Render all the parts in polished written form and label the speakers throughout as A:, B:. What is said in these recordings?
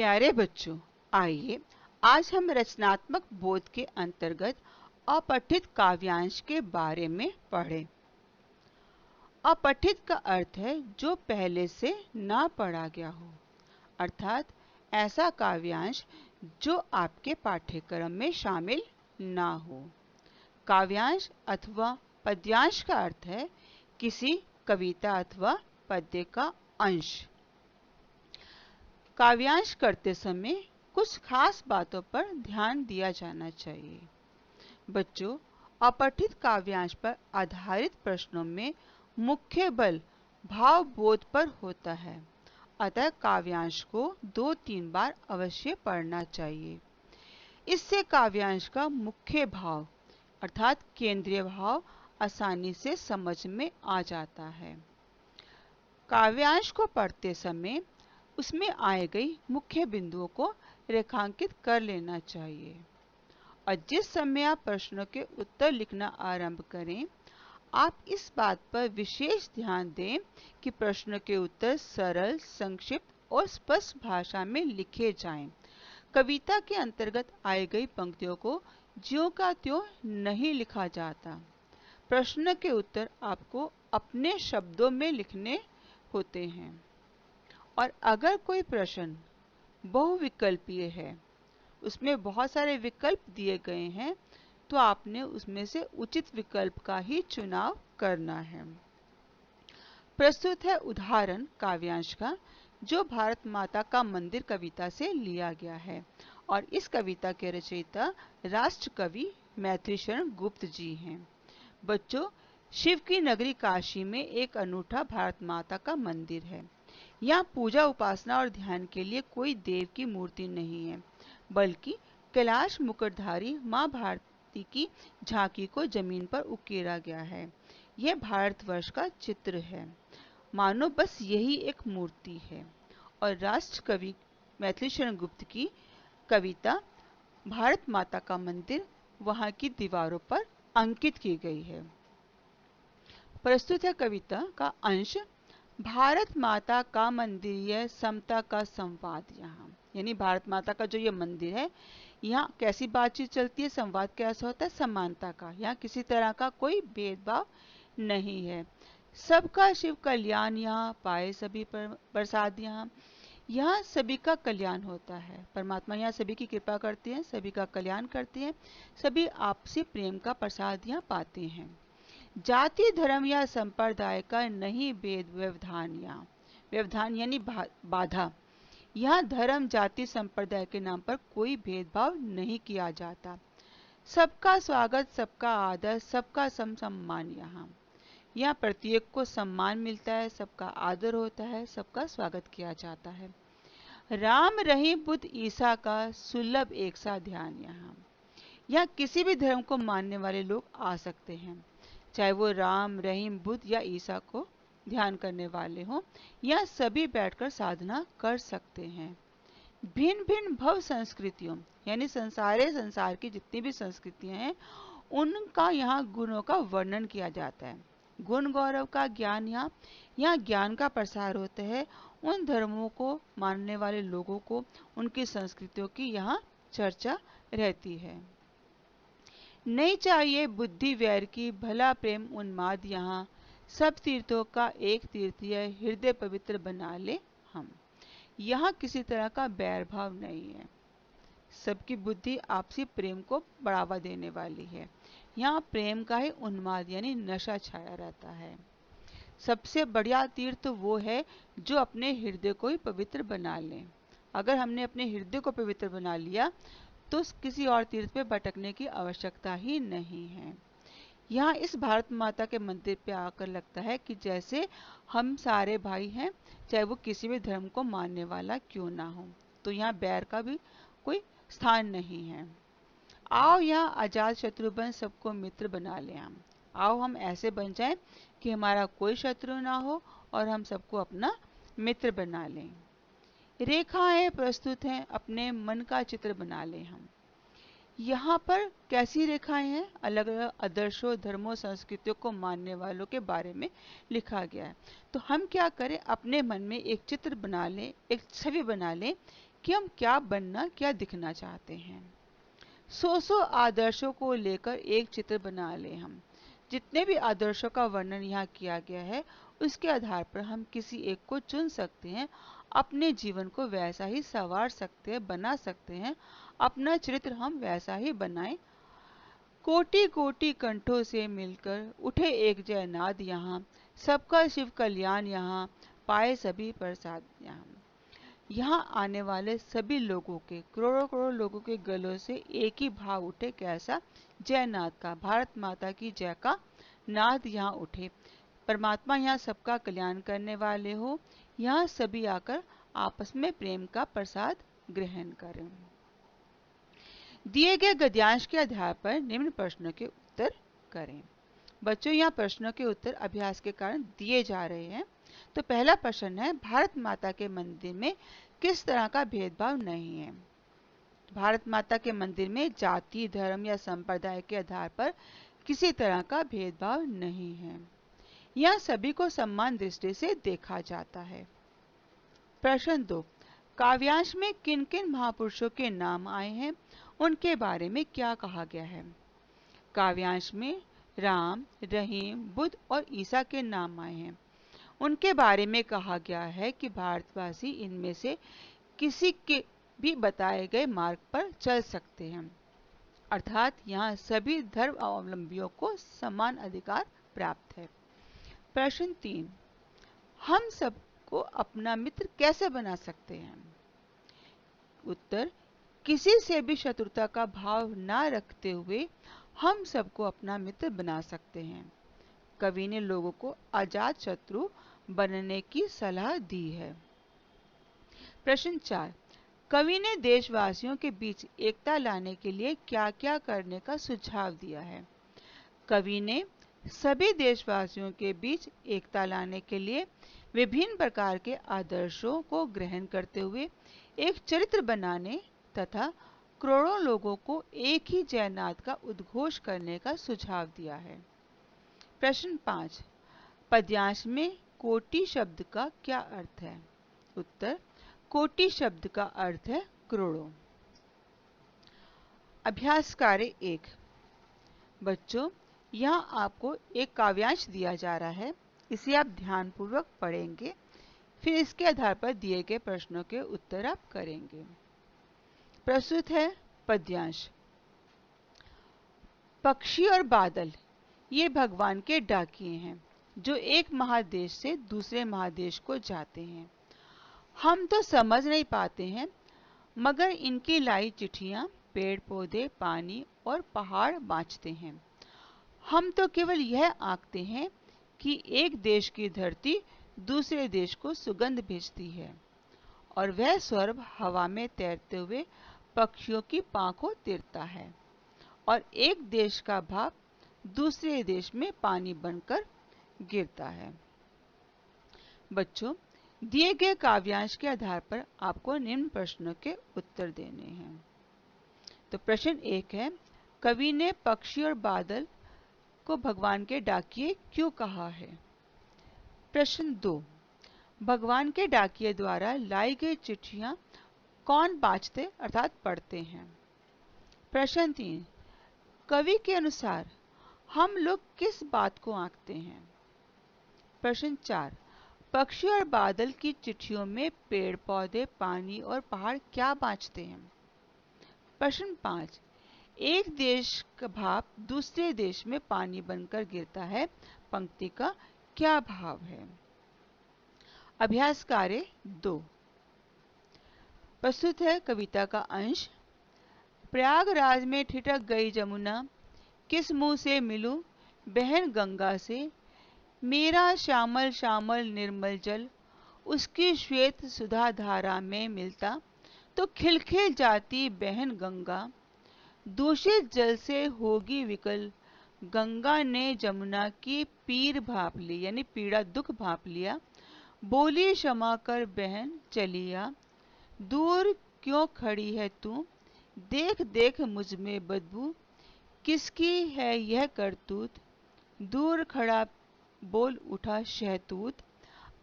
A: प्यारे बच्चों, आइए आज हम रचनात्मक बोध के अंतर्गत अपठित काव्यांश के बारे में पढ़ें। अपठित का अर्थ है जो पहले से ना पढ़ा गया हो, अर्थात ऐसा काव्यांश जो आपके पाठ्यक्रम में शामिल ना हो। काव्यांश अथवा पद्यांश का अर्थ है किसी कविता अथवा पद्य का अंश। काव्यांश करते समय कुछ खास बातों पर ध्यान दिया जाना चाहिए। बच्चों, अपठित काव्यांश पर आधारित प्रश्नों में मुख्य बल भावबोध पर होता है, अतः काव्यांश को 2-3 बार अवश्य पढ़ना चाहिए। इससे काव्यांश का मुख्य भाव अर्थात केंद्रीय भाव आसानी से समझ में आ जाता है। काव्यांश को पढ़ते समय उसमें आए गई मुख्य बिंदुओं को रेखांकित कर लेना चाहिए और जिस समय आप प्रश्नों के उत्तर लिखना आरंभ करें, आप इस बात पर विशेष ध्यान दें कि प्रश्नों के उत्तर सरल, संक्षिप्त और स्पष्ट भाषा में लिखे जाएं। कविता के अंतर्गत आई गई पंक्तियों को ज्यों का त्यों नहीं लिखा जाता। प्रश्न के उत्तर आपको अपने शब्दों में लिखने होते हैं और अगर कोई प्रश्न बहुविकल्पीय है, उसमें बहुत सारे विकल्प दिए गए हैं, तो आपने उसमें से उचित विकल्प का ही चुनाव करना है। प्रस्तुत है उदाहरण काव्यांश का, जो भारत माता का मंदिर कविता से लिया गया है और इस कविता के रचयिता राष्ट्र कवि मैथिलीशरण गुप्त जी हैं। बच्चों, शिव की नगरी काशी में एक अनूठा भारत माता का मंदिर है। यहाँ पूजा, उपासना और ध्यान के लिए कोई देव की मूर्ति नहीं है, बल्कि कैलाश मुकुटधारी माँ भारती की झांकी को जमीन पर उकेरा गया है। यह भारतवर्ष का चित्र है, मानो बस यही एक मूर्ति है। और राष्ट्र कवि मैथिलीशरण गुप्त की कविता भारत माता का मंदिर वहाँ की दीवारों पर अंकित की गई है। प्रस्तुत है कविता का अंश भारत माता का मंदिर समता का संवाद। यहाँ यानी भारत माता का जो ये मंदिर है, यहाँ कैसी बातचीत चलती है, संवाद कैसा होता है, समानता का। यहाँ किसी तरह का कोई भेदभाव नहीं है। सबका शिव कल्याण यहाँ पाए सभी प्रसाद। यहाँ सभी का कल्याण होता है। परमात्मा यहाँ सभी की कृपा करते हैं, सभी का कल्याण करते हैं, सभी आपसी प्रेम का प्रसाद यहाँ पाते हैं। जाति, धर्म या संप्रदाय का नहीं भेद व्यवधान। यहाँ व्यवधान यानी बाधा। यहाँ धर्म, जाति, संप्रदाय के नाम पर कोई भेदभाव नहीं किया जाता। सबका स्वागत, सबका आदर, सबका सम्मान। यहाँ प्रत्येक को सम्मान मिलता है, सबका आदर होता है, सबका स्वागत किया जाता है। राम, रहीम, बुद्ध, ईसा का सुलभ एक सा ध्यान। यहाँ किसी भी धर्म को मानने वाले लोग आ सकते हैं, चाहे वो राम, रहीम, बुद्ध या ईसा को ध्यान करने वाले हों। यहाँ सभी बैठकर साधना कर सकते हैं। भिन्न भिन्न भव संस्कृतियों यानी संसार की जितनी भी संस्कृतियां हैं, उनका यहाँ गुणों का वर्णन किया जाता है। गुण गौरव का ज्ञान, यहाँ ज्ञान का प्रसार होता है। उन धर्मों को मानने वाले लोगों को उनकी संस्कृतियों की यहाँ चर्चा रहती है। नहीं चाहिए बुद्धि वैर की, भला प्रेम उन्माद। यहाँ सब तीर्थों का एक तीर्थ है, हृदय पवित्र बना ले हम। यहाँ किसी तरह का बैर भाव नहीं है, सबकी बुद्धि आपसी प्रेम को बढ़ावा देने वाली है। यहाँ प्रेम का ही उन्माद यानी नशा छाया रहता है। सबसे बढ़िया तीर्थ वो है जो अपने हृदय को ही पवित्र बना ले। अगर हमने अपने हृदय को पवित्र बना लिया तो किसी और तीर्थ पे भटकने की आवश्यकता ही नहीं है। यहाँ इस भारत माता के मंदिर पे आकर लगता है कि जैसे हम सारे भाई हैं, चाहे वो किसी भी धर्म को मानने वाला क्यों ना हो। तो यहाँ बैर का भी कोई स्थान नहीं है। आओ यहाँ अजात शत्रु बन सबको मित्र बना ले हम। आओ हम ऐसे बन जाएं कि हमारा कोई शत्रु ना हो और हम सबको अपना मित्र बना लें। रेखाएं प्रस्तुत हैं, अपने मन का चित्र बना लें हम। यहाँ पर कैसी रेखाएं हैं? अलग अलग आदर्शों, धर्मों, संस्कृतियों को मानने वालों के बारे में लिखा गया है। तो हम क्या करें, अपने मन में एक चित्र बना लें, एक छवि बना लें कि हम क्या बनना, क्या दिखना चाहते हैं। सौ आदर्शों को लेकर एक चित्र बना लें हम। जितने भी आदर्शों का वर्णन यहाँ किया गया है, उसके आधार पर हम किसी एक को चुन सकते हैं, अपने जीवन को वैसा ही संवार सकते हैं, बना सकते हैं, अपना चरित्र हम वैसा ही बनाएं। कोटि कोटि कंठों से मिलकर उठे एक जयनाद यहाँ, सबका शिव कल्याण यहाँ, पाए सभी प्रसाद यहाँ। यहाँ आने वाले सभी लोगों के, करोड़ों करोड़ लोगों के गलों से एक ही भाव उठे, कैसा? जयनाद का, भारत माता की जय का नाद यहाँ उठे। परमात्मा यहाँ सबका कल्याण करने वाले हो, यहाँ सभी आकर आपस में प्रेम का प्रसाद ग्रहण करें। दिए गए गद्यांश के आधार पर निम्न प्रश्नों के उत्तर करें। बच्चों, यहाँ प्रश्नों के उत्तर अभ्यास के कारण दिए जा रहे हैं। तो पहला प्रश्न है, भारत माता के मंदिर में किस तरह का भेदभाव नहीं है? भारत माता के मंदिर में जाति, धर्म या संप्रदाय के आधार पर किसी तरह का भेदभाव नहीं है। यहाँ सभी को समान दृष्टि से देखा जाता है। प्रश्न 2, काव्यांश में किन किन महापुरुषों के नाम आए हैं, उनके बारे में क्या कहा गया है? काव्यांश में राम, रहीम, बुद्ध और ईसा के नाम आए हैं। उनके बारे में कहा गया है कि भारतवासी इनमें से किसी के भी बताए गए मार्ग पर चल सकते हैं, अर्थात यहाँ सभी धर्म अवलंबियों को समान अधिकार प्राप्त है। प्रश्न 3, हम सबको अपना मित्र कैसे बना सकते हैं? उत्तर, किसी से भी शत्रुता का भाव न रखते हुए हम सबको अपना मित्र बना सकते हैं। कवि ने लोगों को अजात शत्रु बनने की सलाह दी है। प्रश्न 4, कवि ने देशवासियों के बीच एकता लाने के लिए क्या क्या करने का सुझाव दिया है? कवि ने सभी देशवासियों के बीच एकता लाने के लिए विभिन्न प्रकार के आदर्शों को ग्रहण करते हुए एक चरित्र बनाने तथा करोड़ों लोगों को एक ही जयनाद का उद्घोष करने का सुझाव दिया है। प्रश्न 5, पद्यांश में कोटि शब्द का क्या अर्थ है? उत्तर, कोटि शब्द का अर्थ है करोड़ों। अभ्यास कार्य 1। बच्चों, यहाँ आपको एक काव्यांश दिया जा रहा है, इसे आप ध्यानपूर्वक पढ़ेंगे, फिर इसके आधार पर दिए गए प्रश्नों के उत्तर आप करेंगे। प्रस्तुत है पद्यांश। पक्षी और बादल ये भगवान के डाकिये हैं, जो एक महादेश से दूसरे महादेश को जाते हैं। हम तो समझ नहीं पाते हैं, मगर इनकी लाई चिट्ठियां पेड़ पौधे, पानी और पहाड़ बाँचते हैं। हम तो केवल यह आंकते हैं कि एक देश की धरती दूसरे देश को सुगंध भेजती है, और वह स्वर्ग हवा में तैरते हुए पक्षियों की पांखों तिरता है, और एक देश का भाप दूसरे देश में पानी बनकर गिरता है। बच्चों, दिए गए काव्यांश के आधार पर आपको निम्न प्रश्नों के उत्तर देने हैं। तो प्रश्न 1 है, कवि ने पक्षी और बादल को भगवान के डाकिये क्यों कहा है? प्रश्न 2, भगवान के डाकिये द्वारा लाई गई चिट्ठियां कौन बाँचते अर्थात पढ़ते हैं? प्रश्न 3, कवि के अनुसार हम लोग किस बात को आंकते हैं? प्रश्न 4, पक्षी और बादल की चिट्ठियों में पेड़ पौधे, पानी और पहाड़ क्या बाँचते हैं? प्रश्न 5, एक देश का भाप दूसरे देश में पानी बनकर गिरता है, पंक्ति का क्या भाव है? अभ्यास कार्य 2। प्रस्तुत है कविता का अंश। प्रयागराज में ठिठक गई जमुना, किस मुंह से मिलूं बहन गंगा से। मेरा श्यामल श्यामल निर्मल जल, उसकी श्वेत सुधा धारा में मिलता, तो खिलखिल जाती बहन गंगा। दूषित जल से होगी विकल, गंगा ने जमुना की पीर भाप ली, यानी पीड़ा दुख भाप लिया। बोली क्षमा कर बहन चलिया, दूर क्यों खड़ी है तू, देख देख मुझ में बदबू, किसकी है यह करतूत। दूर खड़ा बोल उठा शहतूत,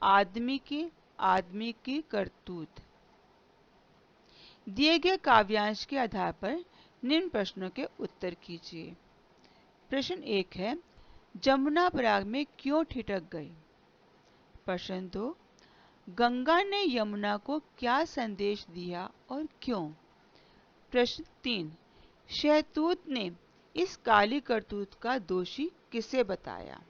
A: आदमी की करतूत। दिए गए काव्यांश के आधार पर निम्न प्रश्नों के उत्तर कीजिए। प्रश्न 1 है, जमुना प्रयाग में क्यों ठिठक गई? प्रश्न 2, गंगा ने यमुना को क्या संदेश दिया और क्यों? प्रश्न 3, शहतूत ने इस काली करतूत का दोषी किसे बताया?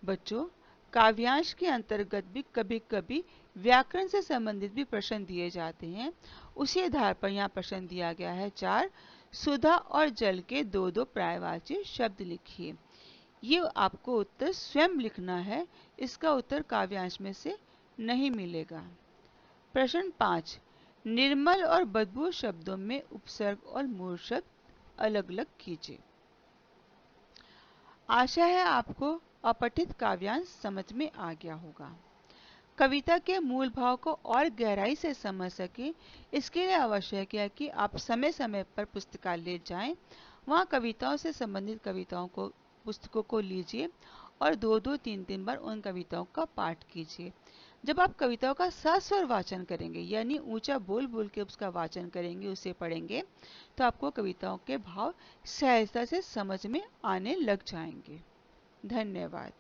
A: बच्चों, काव्यांश के अंतर्गत भी कभी कभी व्याकरण से संबंधित भी प्रश्न दिए जाते हैं। उसी आधार पर यहाँ प्रश्न दिया गया है 4, सुधा और जल के दो दो पर्यायवाची शब्द लिखिए। ये आपको उत्तर स्वयं लिखना है, इसका उत्तर काव्यांश में से नहीं मिलेगा। प्रश्न 5, निर्मल और बदबू शब्दों में उपसर्ग और मूल शब्द अलग अलग कीजिए। आशा है आपको अपठित काव्यांश समझ में आ गया होगा। कविता के मूल भाव को और गहराई से समझ सके, इसके लिए आवश्यक है कि आप समय समय पर पुस्तकालय जाएं, वहां कविताओं से संबंधित पुस्तकों को लीजिए और 2-2, 3-3 बार उन कविताओं का पाठ कीजिए। जब आप कविताओं का सस्वर वाचन करेंगे, यानी ऊंचा बोल बोल के उसका वाचन करेंगे, उसे पढ़ेंगे, तो आपको कविताओं के भाव सहजता से समझ में आने लग जाएंगे। धन्यवाद।